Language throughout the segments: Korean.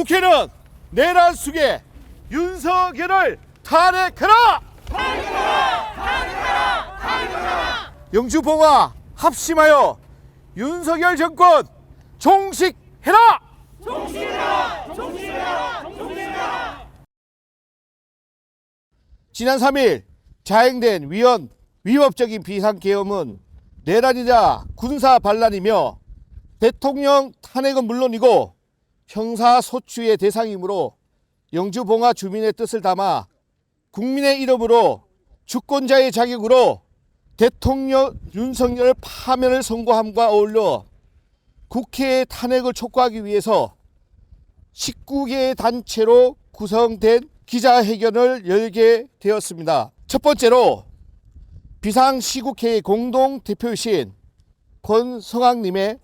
국회는 내란 속에 윤석열을 탄핵하라! 영주봉화 합심하여 윤석열 정권 종식해라! 지난 3일 자행된 위법적인 비상계엄은 내란이자 군사 반란이며 대통령 탄핵은 물론이고 형사소추의 대상이므로 영주봉화 주민의 뜻을 담아 국민의 이름으로 주권자의 자격으로 대통령 윤석열 파면을 선고함과 어울려 국회의 탄핵을 촉구하기 위해서 19개의 단체로 구성된 기자회견을 열게 되었습니다. 첫 번째로 비상시국회의 공동대표이신 권성학님의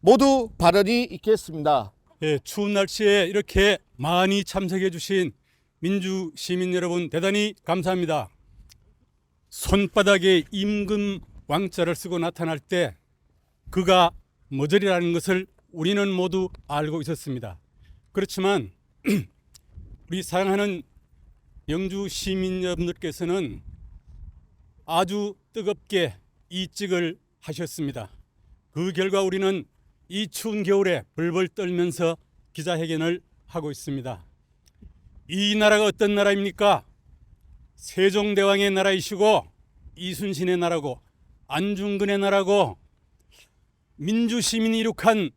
모두 발언이 있겠습니다. 예, 추운 날씨에 이렇게 많이 참석해 주신 민주 시민 여러분 대단히 감사합니다. 손바닥에 임금 왕자를 쓰고 나타날 때 그가 머저리라는 것을 우리는 모두 알고 있었습니다. 그렇지만 우리 사랑하는 영주 시민 여러분들께서는 아주 뜨겁게 이직을 하셨습니다. 그 결과 우리는 이 추운 겨울에 벌벌 떨면서 기자회견을 하고 있습니다. 이 나라가 어떤 나라입니까? 세종대왕의 나라이시고 이순신의 나라고 안중근의 나라고 민주시민이 이룩한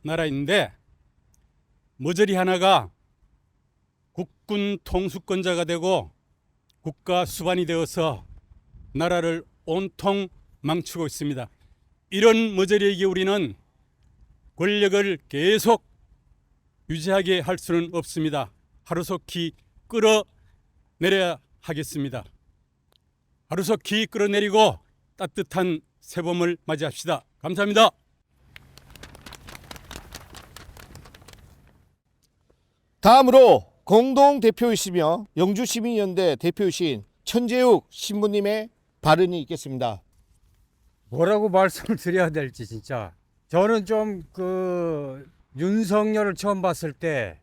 나라인데 머저리 하나가 국군 통수권자가 되고 국가 수반이 되어서 나라를 온통 망치고 있습니다. 이런 머저리에게 우리는 권력을 계속 유지하게 할 수는 없습니다. 하루속히 끌어내려야 하겠습니다. 하루속히 끌어내리고 따뜻한 새봄을 맞이합시다. 감사합니다. 다음으로 공동대표이시며 영주시민연대 대표이신 천재욱 신부님의 발언이 있겠습니다. 뭐라고 말씀을 드려야 될지 진짜 저는 좀 윤석열을 처음 봤을 때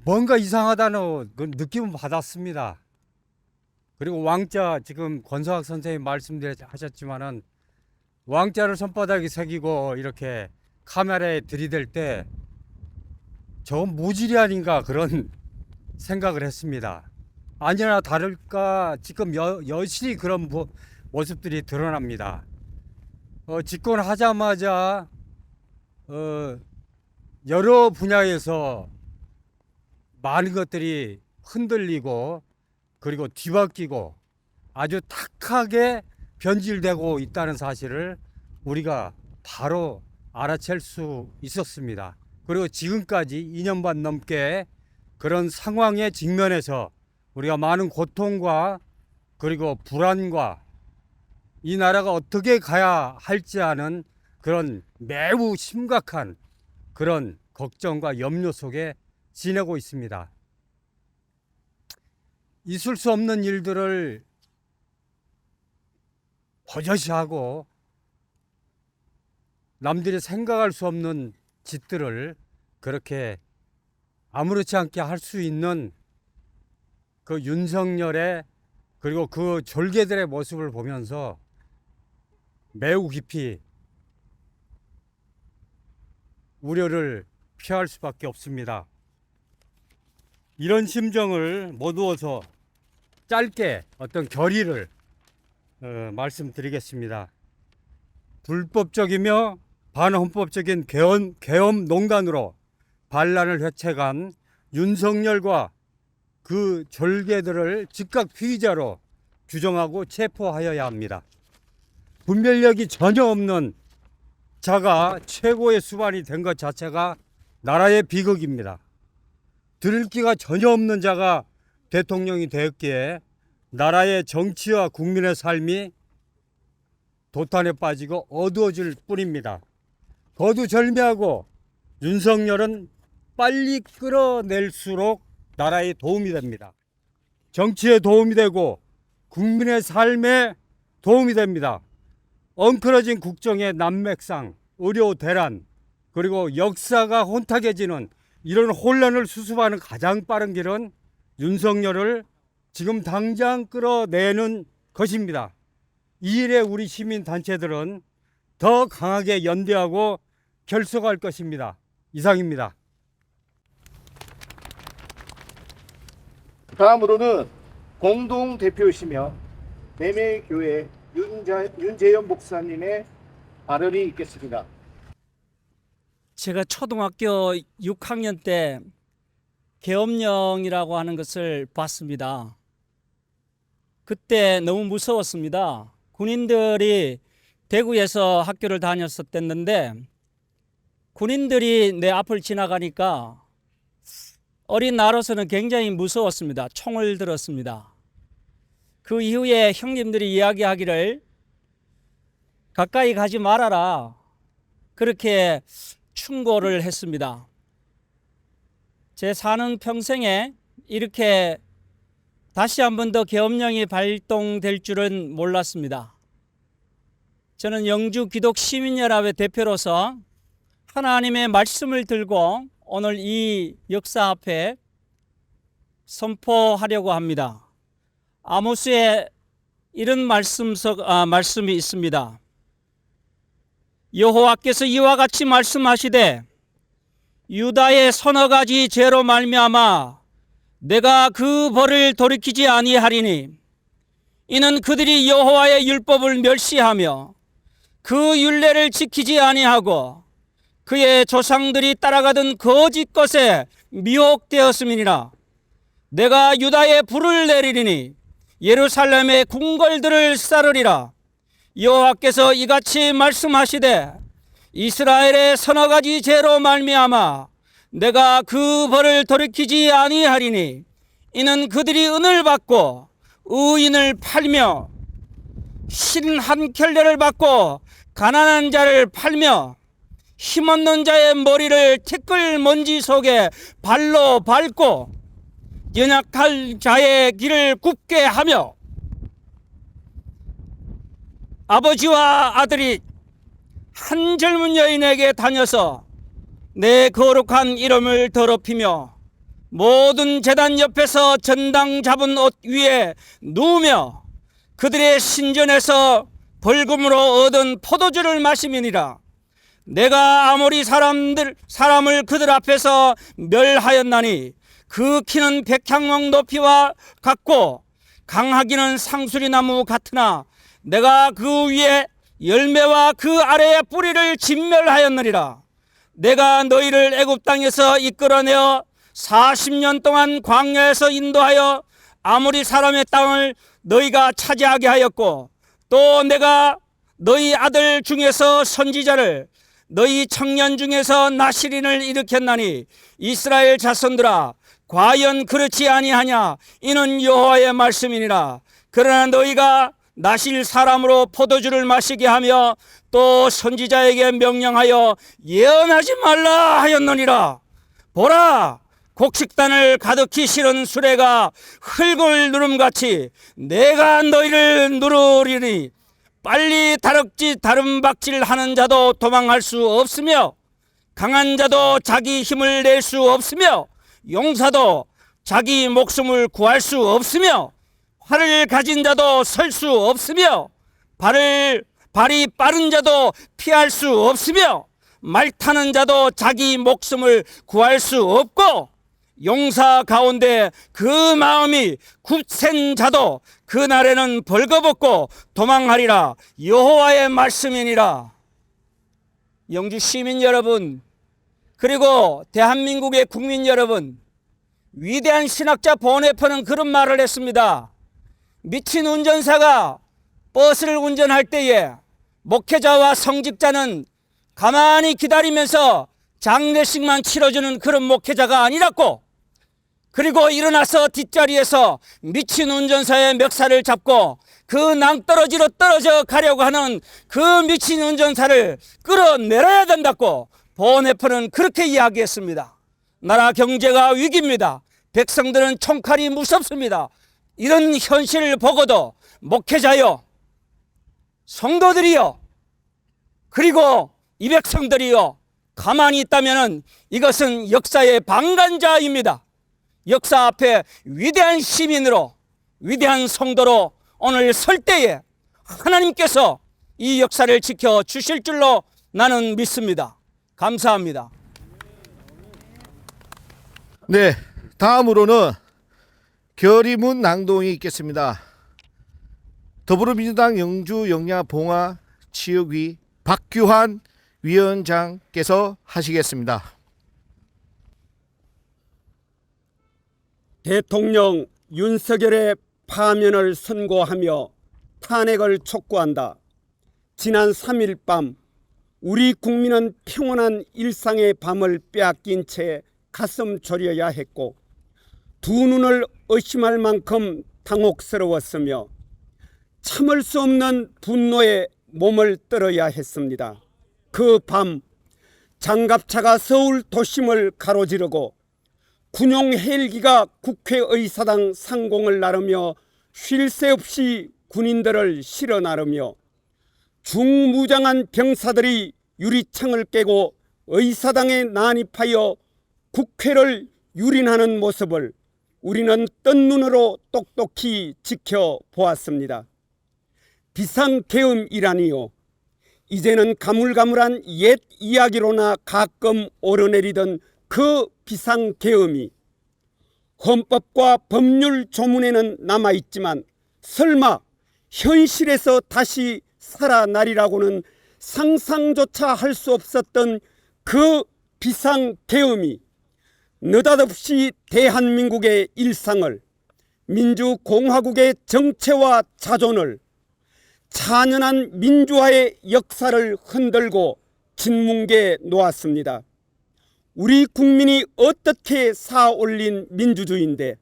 뭔가 이상하다는 그 느낌을 받았습니다. 그리고 왕자 지금 권성학 선생님 말씀하셨지만은 왕자를 손바닥에 새기고 이렇게 카메라에 들이댈 때 저건 모질이 아닌가 그런 생각을 했습니다. 아니나 다를까 지금 여실히 그런 모습들이 드러납니다. 집권하자마자 여러 분야에서 많은 것들이 흔들리고 그리고 뒤바뀌고 아주 탁하게 변질되고 있다는 사실을 우리가 바로 알아챌 수 있었습니다. 그리고 지금까지 2년 반 넘게 그런 상황에 직면해서 우리가 많은 고통과 그리고 불안과 이 나라가 어떻게 가야 할지 아는 그런 매우 심각한 그런 걱정과 염려 속에 지내고 있습니다. 있을 수 없는 일들을 버젓이하고 남들이 생각할 수 없는 짓들을 그렇게 아무렇지 않게 할 수 있는 그 윤석열의 그리고 그 졸개들의 모습을 보면서 매우 깊이 우려를 표할 수밖에 없습니다. 이런 심정을 모두어서 짧게 어떤 결의를 말씀드리겠습니다. 불법적이며 반헌법적인 계엄 농간으로 반란을 회책한 윤석열과 그 졸개들을 즉각 피의자로 규정하고 체포하여야 합니다. 분별력이 전혀 없는 자가 최고의 수반이 된 것 자체가 나라의 비극입니다. 들을기가 전혀 없는 자가 대통령이 되었기에 나라의 정치와 국민의 삶이 도탄에 빠지고 어두워질 뿐입니다. 거두절미하고 윤석열은 빨리 끌어낼수록 나라에 도움이 됩니다. 정치에 도움이 되고 국민의 삶에 도움이 됩니다. 엉클어진 국정의 난맥상, 의료 대란, 그리고 역사가 혼탁해지는 이런 혼란을 수습하는 가장 빠른 길은 윤석열을 지금 당장 끌어내는 것입니다. 이 일에 우리 시민단체들은 더 강하게 연대하고 결속할 것입니다. 이상입니다. 다음으로는 공동대표이시며 매매교회 윤재현 목사님의 발언이 있겠습니다. 제가 초등학교 6학년 때 계엄령이라고 하는 것을 봤습니다. 그때 너무 무서웠습니다. 군인들이 대구에서 학교를 다녔었댔는데 군인들이 내 앞을 지나가니까 어린 나로서는 굉장히 무서웠습니다. 총을 들었습니다. 그 이후에 형님들이 이야기하기를 가까이 가지 말아라, 그렇게 충고를 했습니다. 제 사는 평생에 이렇게 다시 한 번 더 계엄령이 발동될 줄은 몰랐습니다. 저는 영주 기독시민연합의 대표로서 하나님의 말씀을 들고 오늘 이 역사 앞에 선포하려고 합니다. 아모스에 이런 말씀이 있습니다. 여호와께서 이와 같이 말씀하시되 유다의 서너 가지 죄로 말미암아 내가 그 벌을 돌이키지 아니하리니 이는 그들이 여호와의 율법을 멸시하며 그 율례를 지키지 아니하고 그의 조상들이 따라가던 거짓 것에 미혹되었음이니라. 내가 유다에 불을 내리리니 예루살렘의 궁궐들을 쌀으리라. 여호와께서 이같이 말씀하시되 이스라엘의 서너 가지 죄로 말미암아 내가 그 벌을 돌이키지 아니하리니 이는 그들이 은을 받고 의인을 팔며 신 한 켤레를 받고 가난한 자를 팔며 힘없는 자의 머리를 티끌 먼지 속에 발로 밟고 연약할 자의 길을 굽게 하며 아버지와 아들이 한 젊은 여인에게 다녀서 내 거룩한 이름을 더럽히며 모든 제단 옆에서 전당 잡은 옷 위에 누우며 그들의 신전에서 벌금으로 얻은 포도주를 마시미니라. 내가 아모리 사람을 그들 앞에서 멸하였나니 그 키는 백향목 높이와 같고 강하기는 상수리나무 같으나 내가 그 위에 열매와 그 아래의 뿌리를 진멸하였느니라. 내가 너희를 애굽 땅에서 이끌어내어 40년 동안 광야에서 인도하여 아모리 사람의 땅을 너희가 차지하게 하였고 또 내가 너희 아들 중에서 선지자를 너희 청년 중에서 나시린을 일으켰나니 이스라엘 자손들아 과연 그렇지 아니하냐. 이는 여호와의 말씀이니라. 그러나 너희가 나실 사람으로 포도주를 마시게 하며 또 선지자에게 명령하여 예언하지 말라 하였느니라. 보라, 곡식단을 가득히 실은 수레가 흙을 누름같이 내가 너희를 누르리니 빨리 다름박질 하는 자도 도망할 수 없으며 강한 자도 자기 힘을 낼 수 없으며 용사도 자기 목숨을 구할 수 없으며 활을 가진 자도 설 수 없으며 발이 빠른 자도 피할 수 없으며 말 타는 자도 자기 목숨을 구할 수 없고 용사 가운데 그 마음이 굳센 자도 그날에는 벌거벗고 도망하리라. 여호와의 말씀이니라. 영주 시민 여러분, 그리고 대한민국의 국민 여러분, 위대한 신학자 보네퍼는 그런 말을 했습니다. 미친 운전사가 버스를 운전할 때에 목회자와 성직자는 가만히 기다리면서 장례식만 치러주는 그런 목회자가 아니라고, 그리고 일어나서 뒷자리에서 미친 운전사의 멱살을 잡고 그 낭떠러지로 떨어져 가려고 하는 그 미친 운전사를 끌어내려야 된다고 보네퍼는 그렇게 이야기했습니다. 나라 경제가 위기입니다. 백성들은 총칼이 무섭습니다. 이런 현실을 보고도 목회자여, 성도들이여, 그리고 이 백성들이여 가만히 있다면 이것은 역사의 방관자입니다. 역사 앞에 위대한 시민으로, 위대한 성도로 오늘 설 때에 하나님께서 이 역사를 지켜 주실 줄로 나는 믿습니다. 감사합니다. 네, 다음으로는 결의문 낭독이 있겠습니다. 더불어민주당 영주 영야 봉화 지역위 박규환 위원장께서 하시겠습니다. 대통령 윤석열의 파면을 선고하며 탄핵을 촉구한다. 지난 3일 밤 우리 국민은 평온한 일상의 밤을 빼앗긴 채 가슴 졸여야 했고 두 눈을 의심할 만큼 당혹스러웠으며 참을 수 없는 분노에 몸을 떨어야 했습니다. 그 밤 장갑차가 서울 도심을 가로지르고 군용 헬기가 국회의사당 상공을 나르며 쉴 새 없이 군인들을 실어 나르며 중무장한 병사들이 유리창을 깨고 의사당에 난입하여 국회를 유린하는 모습을 우리는 뜬 눈으로 똑똑히 지켜보았습니다. 비상계엄이라니요. 이제는 가물가물한 옛 이야기로나 가끔 오르내리던 그 비상계엄이 헌법과 법률 조문에는 남아있지만 설마 현실에서 다시 살아나리라고는 상상조차 할 수 없었던 그 비상계엄이 느닷없이 대한민국의 일상을, 민주공화국의 정체와 자존을, 찬연한 민주화의 역사를 흔들고 짓뭉개 놓았습니다. 우리 국민이 어떻게 쌓아올린 민주주의인데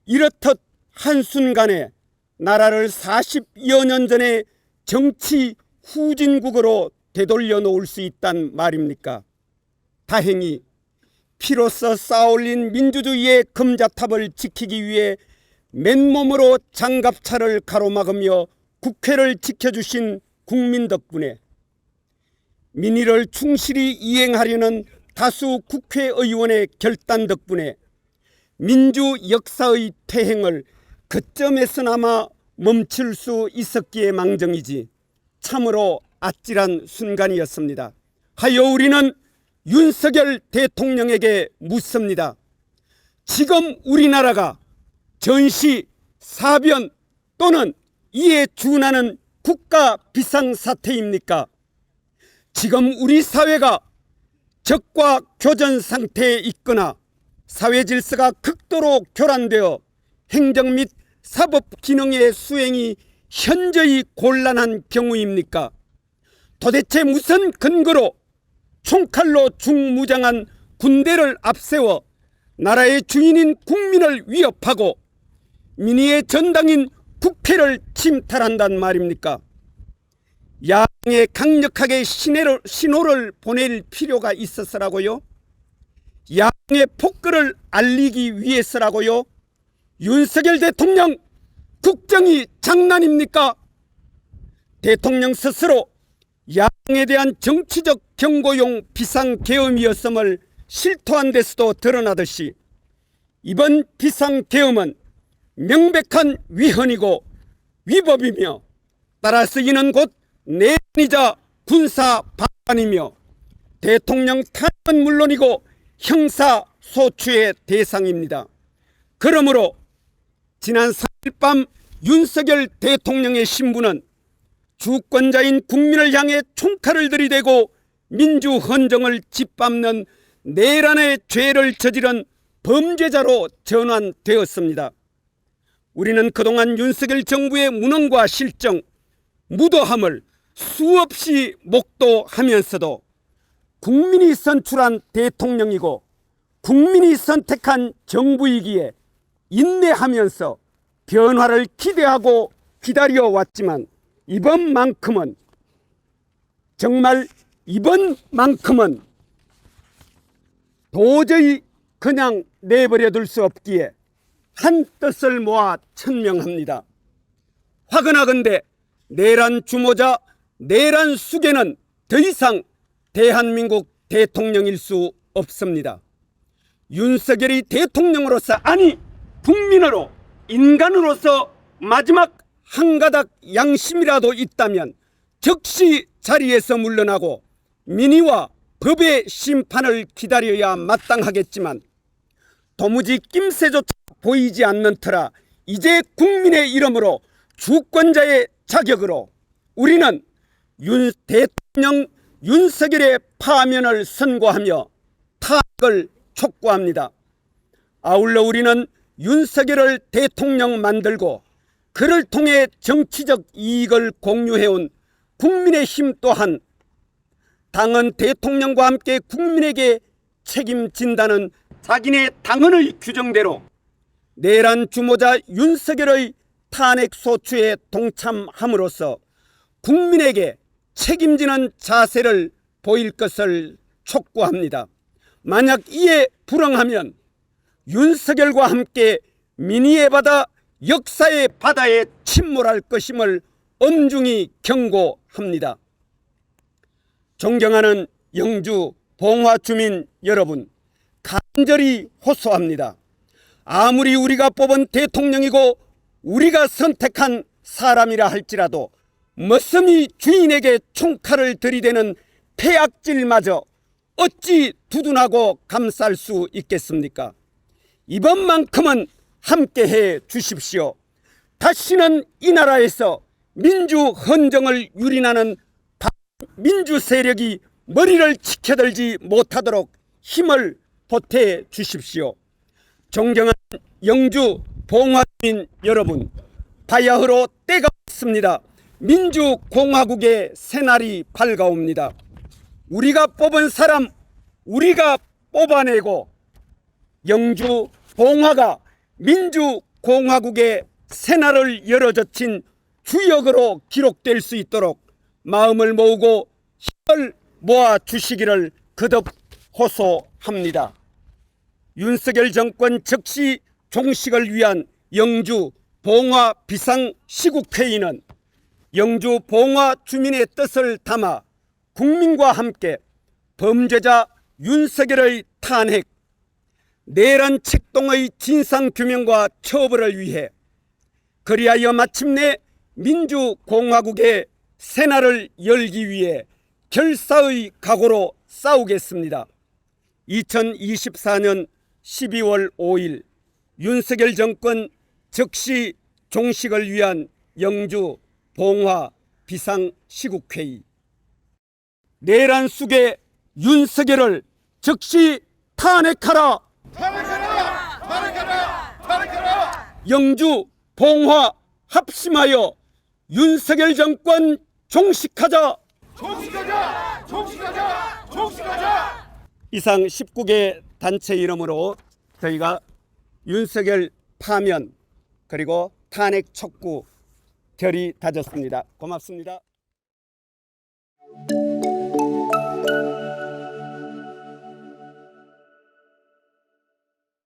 이렇듯 한순간에 나라를 40여 년 전에 정치 후진국으로 되돌려 놓을 수 있단 말입니까? 다행히 피로써 쌓아올린 민주주의의 금자탑을 지키기 위해 맨몸으로 장갑차를 가로막으며 국회를 지켜주신 국민 덕분에, 민의를 충실히 이행하려는 다수 국회의원의 결단 덕분에 민주 역사의 퇴행을 그점에서나마 멈출 수 있었기에 망정이지 참으로 아찔한 순간이었습니다. 하여 우리는 윤석열 대통령에게 묻습니다. 지금 우리나라가 전시, 사변 또는 이에 준하는 국가 비상사태입니까? 지금 우리 사회가 적과 교전 상태에 있거나 사회 질서가 극도로 교란되어 행정 및 사법 기능의 수행이 현저히 곤란한 경우입니까? 도대체 무슨 근거로 총칼로 중무장한 군대를 앞세워 나라의 주인인 국민을 위협하고 민의의 전당인 국회를 침탈한단 말입니까? 야당에 강력하게 신호를 보낼 필요가 있어서라고요? 야당의 폭거를 알리기 위해서라고요? 윤석열 대통령, 국정이 장난입니까? 대통령 스스로 야당에 대한 정치적 경고용 비상계엄이었음을 실토한 데서도 드러나듯이 이번 비상계엄은 명백한 위헌이고 위법이며 따라서 이는 곧 내란이자 군사 반란이며 대통령 탄핵은 물론이고 형사소추의 대상입니다. 그러므로 지난 3일 밤 윤석열 대통령의 신부는 주권자인 국민을 향해 총칼을 들이대고 민주헌정을 짓밟는 내란의 죄를 저지른 범죄자로 전환되었습니다. 우리는 그동안 윤석열 정부의 무능과 실정, 무도함을 수없이 목도하면서도 국민이 선출한 대통령이고 국민이 선택한 정부이기에 인내하면서 변화를 기대하고 기다려왔지만 이번만큼은 도저히 그냥 내버려둘 수 없기에 한 뜻을 모아 천명합니다. 화근하건대 내란 주모자 내란 수괴는 더 이상 대한민국 대통령일 수 없습니다. 윤석열이 대통령으로서, 아니 국민으로, 인간으로서 마지막 한 가닥 양심이라도 있다면 즉시 자리에서 물러나고 민의와 법의 심판을 기다려야 마땅하겠지만 도무지 낌새조차 보이지 않는 터라 이제 국민의 이름으로 주권자의 자격으로 우리는 대통령 윤석열의 파면을 선고하며 탄핵을 촉구합니다. 아울러 우리는 윤석열을 대통령 만들고 그를 통해 정치적 이익을 공유해온 국민의힘 또한 당헌 대통령과 함께 국민에게 책임진다는 자기네 당헌의 규정대로 내란 주모자 윤석열의 탄핵 소추에 동참함으로써 국민에게 책임지는 자세를 보일 것을 촉구합니다. 만약 이에 불응하면 윤석열과 함께 민의의 바다, 역사의 바다에 침몰할 것임을 엄중히 경고합니다. 존경하는 영주 봉화 주민 여러분, 간절히 호소합니다. 아무리 우리가 뽑은 대통령이고 우리가 선택한 사람이라 할지라도 머슴이 주인에게 총칼을 들이대는 폐악질마저 어찌 두둔하고 감쌀 수 있겠습니까? 이번만큼은 함께해 주십시오. 다시는 이 나라에서 민주 헌정을 유린하는 민주 세력이 머리를 치켜들지 못하도록 힘을 보태 주십시오. 존경하는 영주 봉화민 여러분, 바야흐로 때가 왔습니다. 민주공화국의 새날이 밝아옵니다. 우리가 뽑은 사람 우리가 뽑아내고 영주 봉화가 민주공화국의 새날을 열어젖힌 주역으로 기록될 수 있도록 마음을 모으고 힘을 모아 주시기를 거듭 호소합니다. 윤석열 정권 즉시 종식을 위한 영주 봉화 비상시국회의는 영주 봉화 주민의 뜻을 담아 국민과 함께 범죄자 윤석열의 탄핵, 내란 책동의 진상규명과 처벌을 위해 그리하여 마침내 민주공화국의 새날을 열기 위해 결사의 각오로 싸우겠습니다. 2024년 12월 5일 윤석열 정권 즉시 종식을 위한 영주 봉화 비상시국회의, 내란 속의 윤석열을 즉시 탄핵하라! 탄핵하라! 탄핵하라! 탄핵하라! 영주 봉화 합심하여 윤석열 정권 종식하자! 종식하자! 종식하자! 종식하자! 이상 19개 단체 이름으로 저희가 윤석열 파면 그리고 탄핵 촉구 결의 다졌습니다. 고맙습니다.